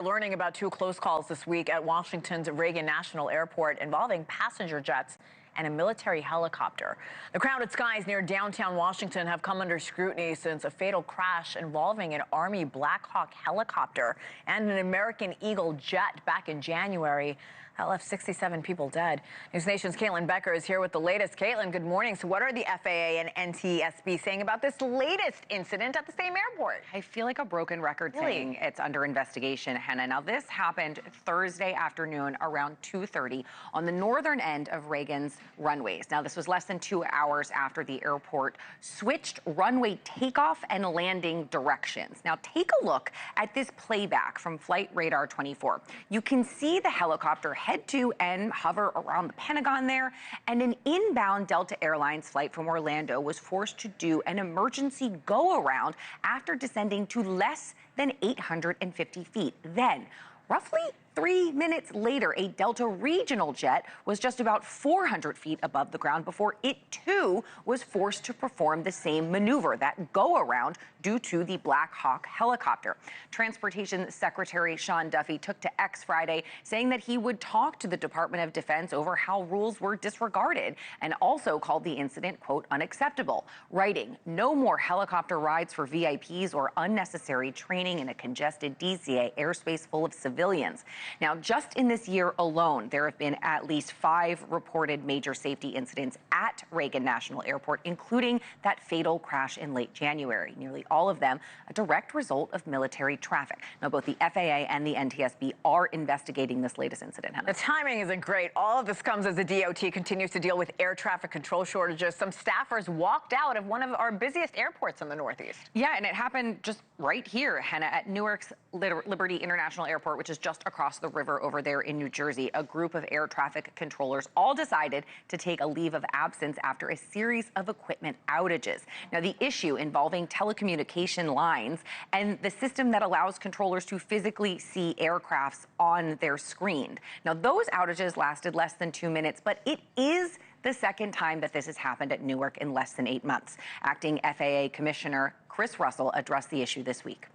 Learning about two close calls this week at Washington's Reagan International Airport involving passenger jets and a military helicopter. The crowded skies near downtown Washington have come under scrutiny since a fatal crash involving an Army Black Hawk helicopter and an American Eagle jet back in January. That left 67 people dead. NewsNation's Caitlyn Becker is here with the latest. Caitlyn, good morning. So what are the FAA and NTSB saying about this latest incident at the same airport? I feel like a broken record saying it's under investigation, Hena. Now, this happened Thursday afternoon around 2:30 on the northern end of Reagan's runways. Now, this was less than 2 hours after the airport switched runway takeoff and landing directions. Now, take a look at this playback from Flight Radar 24. You can see the helicopter head to and hover around the Pentagon there, and an inbound Delta Airlines flight from Orlando was forced to do an emergency go-around after descending to less than 850 feet. Then, roughly 3 minutes later, a Delta regional jet was just about 400 feet above the ground before it too was forced to perform the same maneuver, that go-around, due to the Black Hawk helicopter. Transportation Secretary Sean Duffy took to X Friday saying that he would talk to the Department of Defense over how rules were disregarded, and also called the incident, quote, unacceptable, writing, "No more helicopter rides for VIPs or unnecessary training in a congested DCA airspace full of civilians." Now, just in this year alone, there have been at least 5 reported major safety incidents at Reagan National Airport, including that fatal crash in late January. Nearly all of them a direct result of military traffic. Now, both the FAA and the NTSB are investigating this latest incident, Hena. The timing isn't great. All of this comes as the DOT continues to deal with air traffic control shortages. Some staffers walked out of one of our busiest airports in the Northeast. Yeah, and it happened just right here, Hena, at Newark's Liberty International Airport, which is just across the river over there in New Jersey. A group of air traffic controllers all decided to take a leave of absence after a series of equipment outages. Now, the issue involving telecommunication lines and the system that allows controllers to physically see aircrafts on their screen. Now, those outages lasted less than 2 minutes, but it is the second time that this has happened at Newark in less than 8 months. Acting FAA Commissioner Chris Russell addressed the issue this week.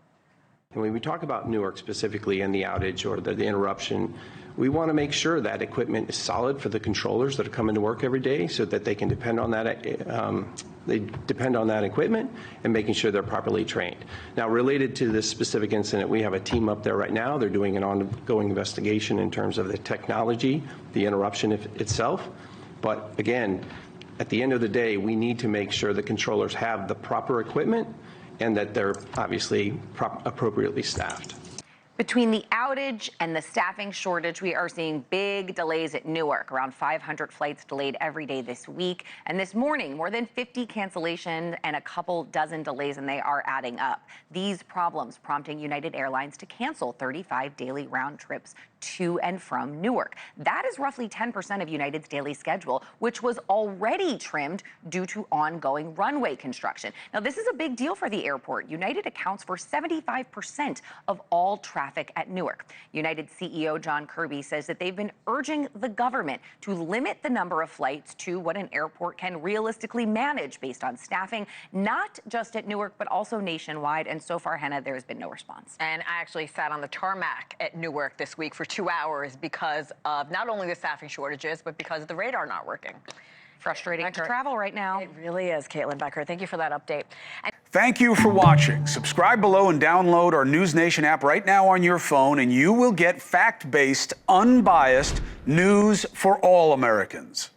And when we talk about Newark specifically and the outage or the interruption, we want to make sure that equipment is solid for the controllers that are coming to work every day, so that they can depend on that. They depend on that equipment and making sure they're properly trained. Now, related to this specific incident, we have a team up there right now. They're doing an ongoing investigation in terms of the technology, the interruption itself. But again, at the end of the day, we need to make sure the controllers have the proper equipment and that they're obviously appropriately staffed. Between the outage and the staffing shortage, we are seeing big delays at Newark. Around 500 flights delayed every day this week. And this morning, more than 50 cancellations and a couple dozen delays, and they are adding up. These problems prompting United Airlines to cancel 35 daily round trips to and from Newark. That is roughly 10% of United's daily schedule, which was already trimmed due to ongoing runway construction. Now, this is a big deal for the airport. United accounts for 75% of all traffic at Newark. United CEO John Kirby says that they've been urging the government to limit the number of flights to what an airport can realistically manage based on staffing, not just at Newark, but also nationwide. And so far, Hena, there has been no response. And I actually sat on the tarmac at Newark this week for 2 hours because of not only the staffing shortages, but because of the radar not working. Frustrating to travel right now. It really is, Caitlyn Becker. Thank you for that update. Thank you for watching. Subscribe below and download our NewsNation app right now on your phone, and you will get fact-based, unbiased news for all Americans.